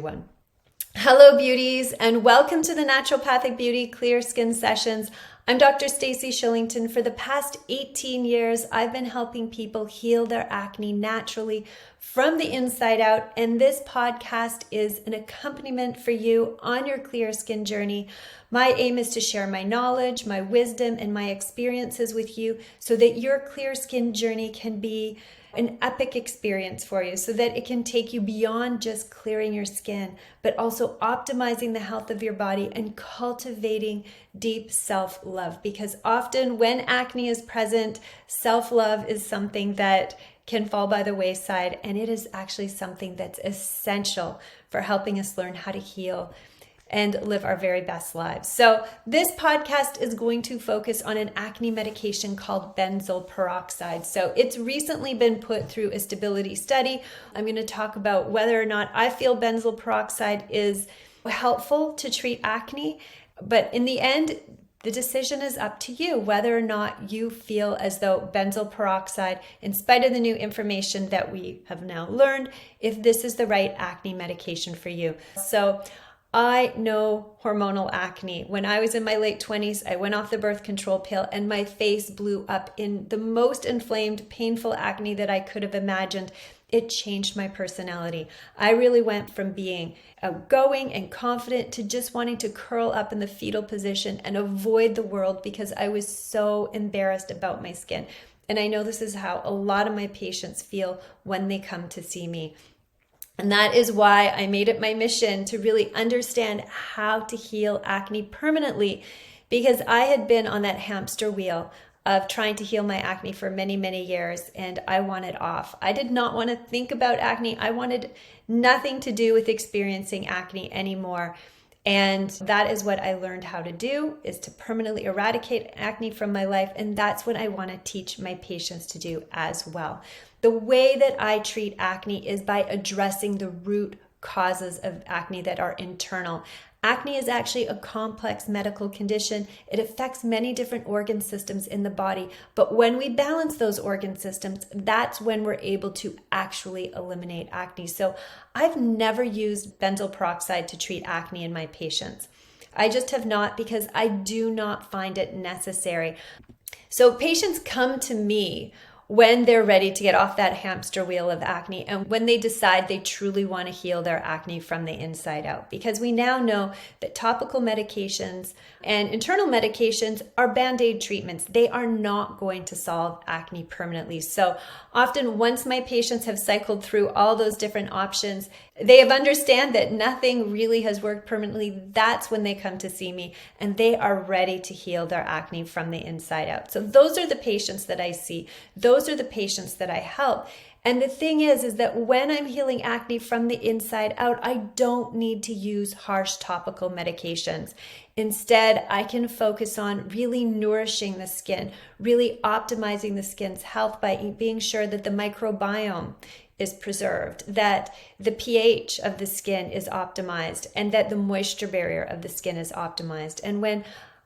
One. Hello beauties, and welcome to the Naturopathic Beauty Clear Skin Sessions. I'm Dr. Stacey Shillington. For the past 18 years, I've been helping people heal their acne naturally from the inside out, and this podcast is an accompaniment for you on your clear skin journey. My aim is to share my knowledge, my wisdom, and my experiences with you so that your clear skin journey can be an epic experience for you, so that it can take you beyond just clearing your skin, but also optimizing the health of your body and cultivating deep self-love. Because often when acne is present, self-love is something that can fall by the wayside, and it is actually something that's essential for helping us learn how to heal and live our very best lives. So this podcast is going to focus on an acne medication called Benzoyl Peroxide. So it's recently been put through a stability study. I'm going to talk about whether or not I feel Benzoyl Peroxide is helpful to treat acne. But in the end, the decision is up to you whether or not you feel as though Benzoyl Peroxide, in spite of the new information that we have now learned, if this is the right acne medication for you. So I know hormonal acne. When I was in my late 20s, I went off the birth control pill and my face blew up in the most inflamed, painful acne that I could have imagined. It changed my personality. I really went from being outgoing and confident to just wanting to curl up in the fetal position and avoid the world because I was so embarrassed about my skin. And I know this is how a lot of my patients feel when they come to see me. And that is why I made it my mission to really understand how to heal acne permanently, because I had been on that hamster wheel of trying to heal my acne for many, many years, and I wanted off. I did not want to think about acne. I wanted nothing to do with experiencing acne anymore. And that is what I learned how to do, is to permanently eradicate acne from my life. And that's what I want to teach my patients to do as well. The way that I treat acne is by addressing the root causes of acne that are internal. Acne is actually a complex medical condition. It affects many different organ systems in the body. But when we balance those organ systems, that's when we're able to actually eliminate acne. So I've never used benzoyl peroxide to treat acne in my patients. I just have not, because I do not find it necessary. So patients come to me when they're ready to get off that hamster wheel of acne and when they decide they truly want to heal their acne from the inside out. Because we now know that topical medications and internal medications are band-aid treatments. They are not going to solve acne permanently. So often once my patients have cycled through all those different options, they have understand that nothing really has worked permanently. That's when they come to see me and they are ready to heal their acne from the inside out. So those are the patients that I see. Those are the patients that I help. And the thing is that when I'm healing acne from the inside out, I don't need to use harsh topical medications. Instead, I can focus on really nourishing the skin, really optimizing the skin's health by being sure that the microbiome is preserved, that the pH of the skin is optimized, and that the moisture barrier of the skin is optimized. And when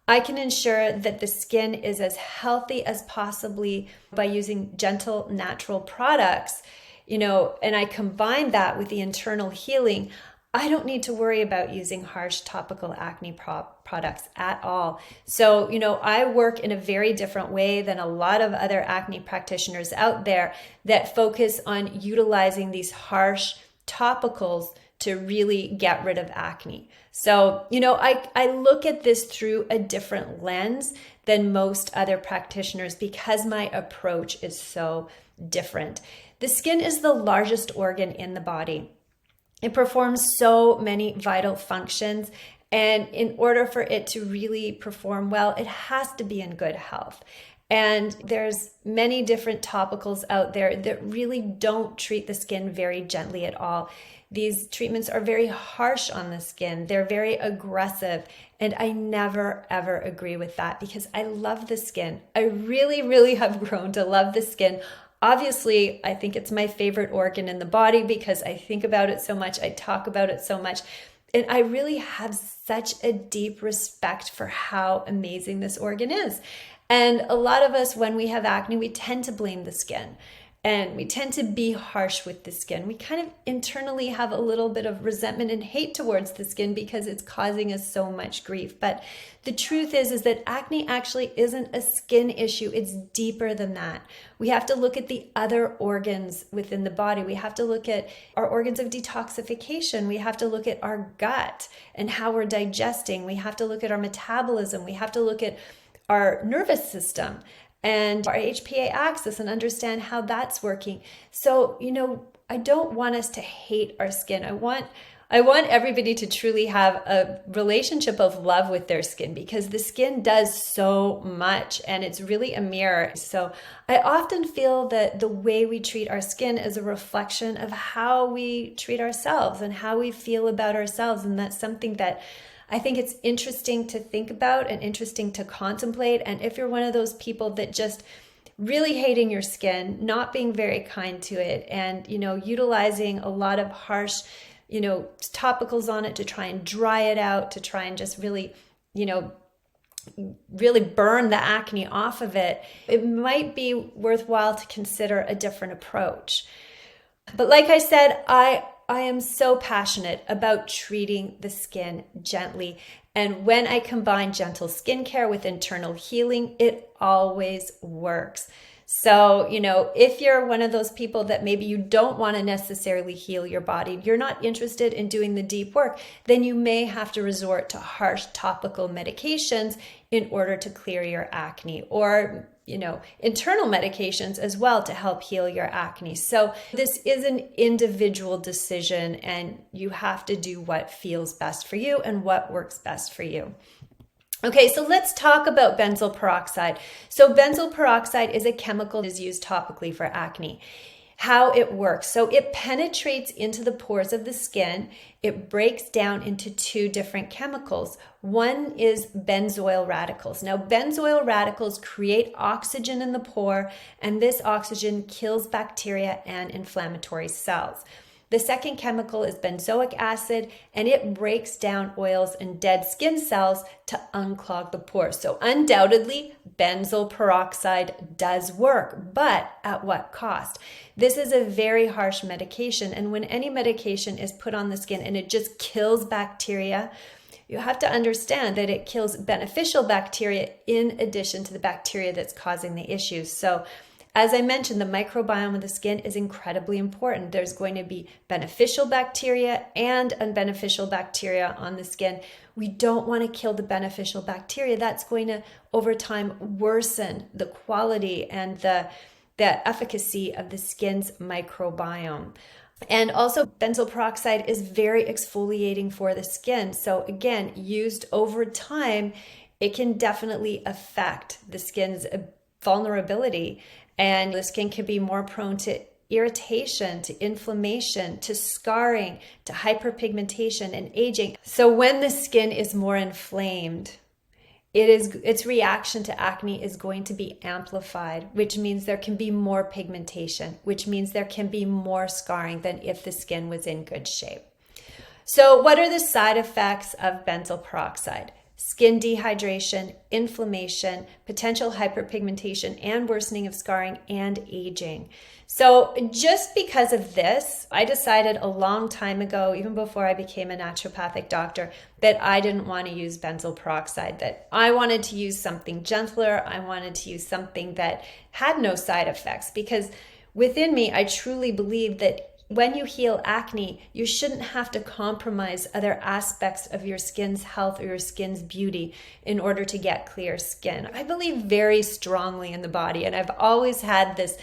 I can ensure that the skin is as healthy as possibly by using gentle, natural products, and I combine that with the internal healing, I don't need to worry about using harsh topical acne products at all. So, I work in a very different way than a lot of other acne practitioners out there that focus on utilizing these harsh topicals to really get rid of acne. So, I look at this through a different lens than most other practitioners because my approach is so different. The skin is the largest organ in the body. It performs so many vital functions, and in order for it to really perform well, it has to be in good health. And there's many different topicals out there that really don't treat the skin very gently at all. These treatments are very harsh on the skin. They're very aggressive. And I never, ever agree with that because I love the skin. I really, really have grown to love the skin. Obviously, I think it's my favorite organ in the body because I think about it so much. I talk about it so much. And I really have such a deep respect for how amazing this organ is. And a lot of us, when we have acne, we tend to blame the skin. and we tend to be harsh with the skin. We kind of internally have a little bit of resentment and hate towards the skin because it's causing us so much grief. But the truth is that acne actually isn't a skin issue. It's deeper than that. We have to look at the other organs within the body. We have to look at our organs of detoxification. We have to look at our gut and how we're digesting. We have to look at our metabolism. We have to look at our nervous system and our HPA axis and understand how that's working. So, I don't want us to hate our skin. I want everybody to truly have a relationship of love with their skin, because the skin does so much and it's really a mirror. So I often feel that the way we treat our skin is a reflection of how we treat ourselves and how we feel about ourselves. And that's something that I think it's interesting to think about and interesting to contemplate. And if you're one of those people that just really hating your skin, not being very kind to it, and, utilizing a lot of harsh, topicals on it to try and dry it out, to try and just really, really burn the acne off of it, it might be worthwhile to consider a different approach. But like I said, I am so passionate about treating the skin gently. And when I combine gentle skincare with internal healing, it always works. So, if you're one of those people that maybe you don't want to necessarily heal your body, you're not interested in doing the deep work, then you may have to resort to harsh topical medications in order to clear your acne, or internal medications as well to help heal your acne. So this is an individual decision, and you have to do what feels best for you and what works best for you. Okay, so let's talk about benzoyl peroxide. So benzoyl peroxide is a chemical that is used topically for acne. How it works. So it penetrates into the pores of the skin. It breaks down into two different chemicals. One is benzoyl radicals. Now, benzoyl radicals create oxygen in the pore, and this oxygen kills bacteria and inflammatory cells. The second chemical is benzoic acid, and it breaks down oils and dead skin cells to unclog the pores. So undoubtedly, benzoyl peroxide does work, but at what cost? This is a very harsh medication, and when any medication is put on the skin and it just kills bacteria, you have to understand that it kills beneficial bacteria in addition to the bacteria that's causing the issues. So as I mentioned, the microbiome of the skin is incredibly important. There's going to be beneficial bacteria and unbeneficial bacteria on the skin. We don't want to kill the beneficial bacteria. That's going to, over time, worsen the quality and the efficacy of the skin's microbiome. And also, benzoyl peroxide is very exfoliating for the skin. So again, used over time, it can definitely affect the skin's vulnerability. And the skin can be more prone to irritation, to inflammation, to scarring, to hyperpigmentation and aging. So when the skin is more inflamed, its reaction to acne is going to be amplified, which means there can be more pigmentation, which means there can be more scarring than if the skin was in good shape. So what are the side effects of benzoyl peroxide? Skin dehydration, inflammation, potential hyperpigmentation, and worsening of scarring and aging. So just because of this, I decided a long time ago, even before I became a naturopathic doctor, that I didn't want to use benzoyl peroxide, that I wanted to use something gentler. I wanted to use something that had no side effects, because within me, I truly believe that when you heal acne, you shouldn't have to compromise other aspects of your skin's health or your skin's beauty in order to get clear skin. I believe very strongly in the body, and I've always had this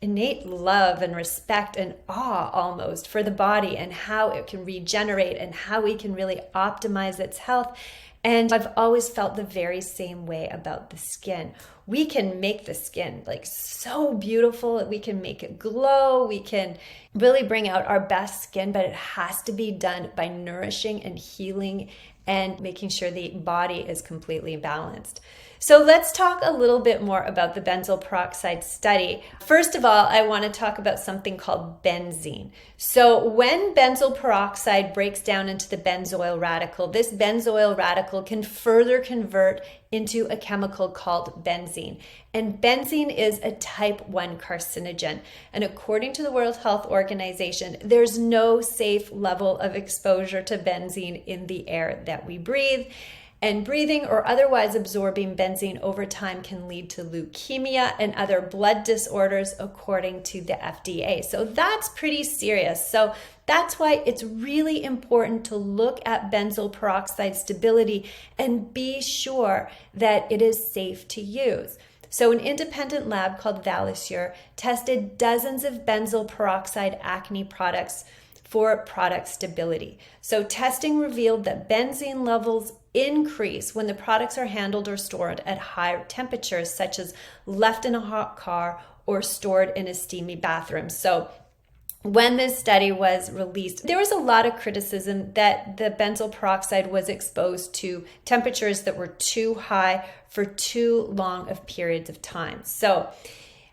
innate love and respect and awe almost for the body and how it can regenerate and how we can really optimize its health. And I've always felt the very same way about the skin. We can make the skin so beautiful. We can make it glow. We can really bring out our best skin, but it has to be done by nourishing and healing and making sure the body is completely balanced. So let's talk a little bit more about the benzoyl peroxide study. First of all, I want to talk about something called benzene. So when benzoyl peroxide breaks down into the benzoyl radical, this benzoyl radical can further convert into a chemical called benzene. And benzene is a type 1 carcinogen. And according to the World Health Organization, there's no safe level of exposure to benzene in the air that we breathe. And breathing or otherwise absorbing benzene over time can lead to leukemia and other blood disorders, according to the FDA. So that's pretty serious. So that's why it's really important to look at benzoyl peroxide stability and be sure that it is safe to use. So an independent lab called Valisure tested dozens of benzoyl peroxide acne products for product stability. So testing revealed that benzene levels increase when the products are handled or stored at high temperatures, such as left in a hot car or stored in a steamy bathroom. So when this study was released, there was a lot of criticism that the benzoyl peroxide was exposed to temperatures that were too high for too long of periods of time. So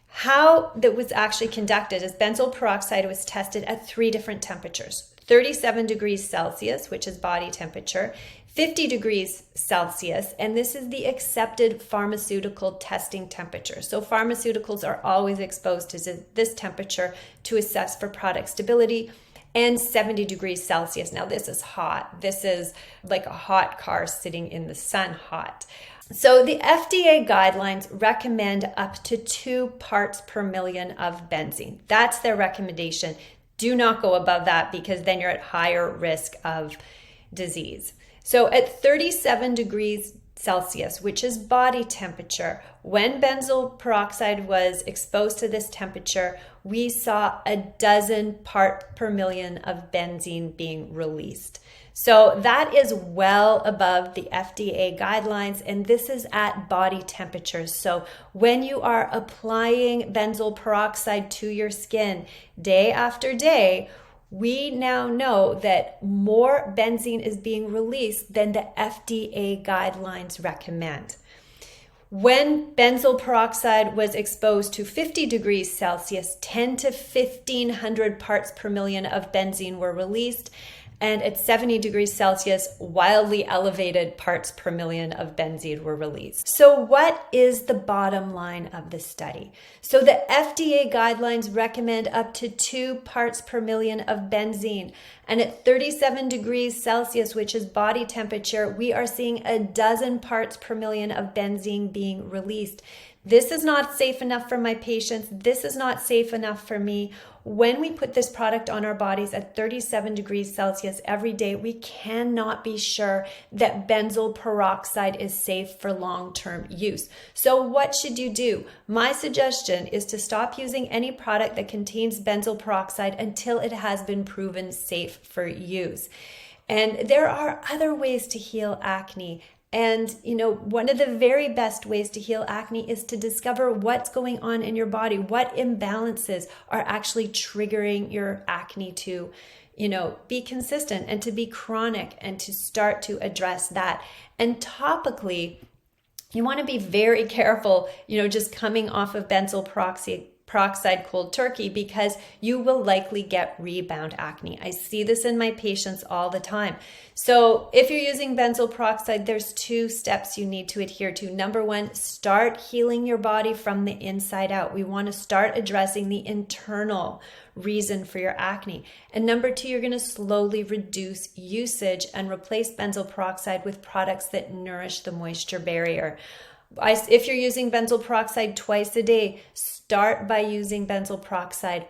how that was actually conducted is benzoyl peroxide was tested at 3 different temperatures: 37 degrees Celsius, which is body temperature, 50 degrees Celsius, and this is the accepted pharmaceutical testing temperature. So pharmaceuticals are always exposed to this temperature to assess for product stability, and 70 degrees Celsius. Now this is hot. This is like a hot car sitting in the sun hot. So the FDA guidelines recommend up to 2 parts per million of benzene. That's their recommendation. Do not go above that, because then you're at higher risk of disease. So at 37 degrees Celsius, which is body temperature, when benzoyl peroxide was exposed to this temperature, we saw a 12 parts per million of benzene being released. So that is well above the FDA guidelines, and this is at body temperature. So when you are applying benzoyl peroxide to your skin day after day, we now know that more benzene is being released than the FDA guidelines recommend. When benzoyl peroxide was exposed to 50 degrees Celsius, 10 to 1500 parts per million of benzene were released. And at 70 degrees Celsius, wildly elevated parts per million of benzene were released. So what is the bottom line of the study? So the FDA guidelines recommend up to 2 parts per million of benzene. And at 37 degrees Celsius, which is body temperature, we are seeing 12 parts per million of benzene being released. This is not safe enough for my patients. This is not safe enough for me. When we put this product on our bodies at 37 degrees Celsius every day, we cannot be sure that benzoyl peroxide is safe for long-term use. So what should you do? My suggestion is to stop using any product that contains benzoyl peroxide until it has been proven safe for use. And there are other ways to heal acne. And, one of the very best ways to heal acne is to discover what's going on in your body, what imbalances are actually triggering your acne to, be consistent and to be chronic, and to start to address that. And topically, you want to be very careful, just coming off of benzoyl peroxide cold turkey, because you will likely get rebound acne. I see this in my patients all the time. So if you're using benzoyl peroxide, there's 2 steps you need to adhere to. Number 1, start healing your body from the inside out. We want to start addressing the internal reason for your acne. And number 2, you're going to slowly reduce usage and replace benzoyl peroxide with products that nourish the moisture barrier. If you're using benzoyl peroxide twice a day, start by using benzoyl peroxide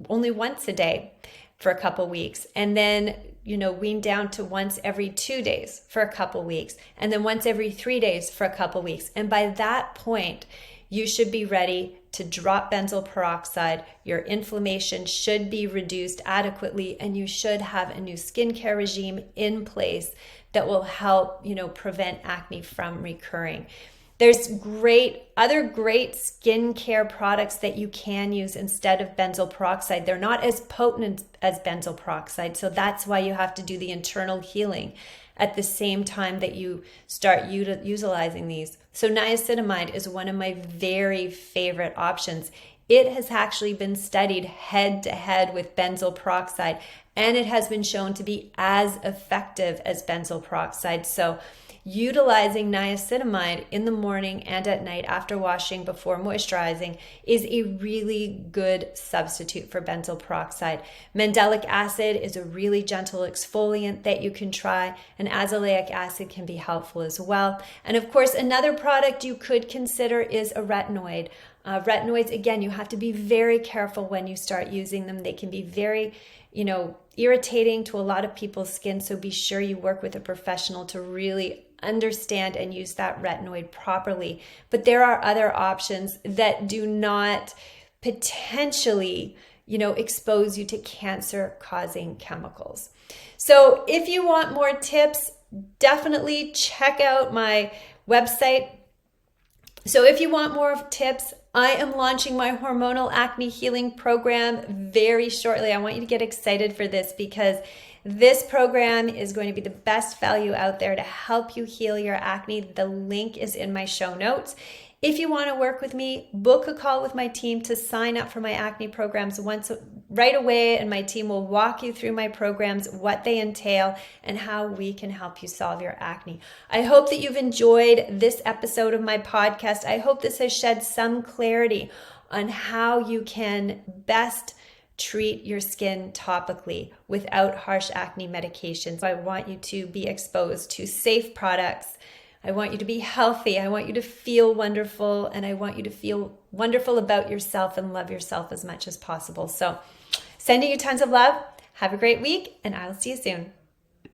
only once a day for a couple weeks, and then wean down to once every 2 days for a couple weeks, and then once every 3 days for a couple weeks. And by that point, you should be ready to drop benzoyl peroxide. Your inflammation should be reduced adequately, and you should have a new skincare regime in place that will help, prevent acne from recurring. There's other great skincare products that you can use instead of benzoyl peroxide. They're not as potent as benzoyl peroxide, so that's why you have to do the internal healing at the same time that you start utilizing these. So niacinamide is one of my very favorite options. It has actually been studied head to head with benzoyl peroxide, and it has been shown to be as effective as benzoyl peroxide. So utilizing niacinamide in the morning and at night after washing, before moisturizing, is a really good substitute for benzoyl peroxide. Mandelic acid is a really gentle exfoliant that you can try, and azelaic acid can be helpful as well. And of course, another product you could consider is a retinoid. Retinoids, again, you have to be very careful when you start using them. They can be very, irritating to a lot of people's skin. So be sure you work with a professional to really understand and use that retinoid properly. But there are other options that do not potentially, expose you to cancer-causing chemicals. So if you want more tips, definitely check out my website. So if you want more tips, I am launching my hormonal acne healing program very shortly. I want you to get excited for this because this program is going to be the best value out there to help you heal your acne. The link is in my show notes. If you want to work with me, book a call with my team to sign up for my acne programs right away, and my team will walk you through my programs, what they entail, and how we can help you solve your acne. I hope that you've enjoyed this episode of my podcast. I hope this has shed some clarity on how you can best treat your skin topically without harsh acne medications. I want you to be exposed to safe products. I want you to be healthy. I want you to feel wonderful, and I want you to feel wonderful about yourself and love yourself as much as possible. So sending you tons of love. Have a great week, and I'll see you soon.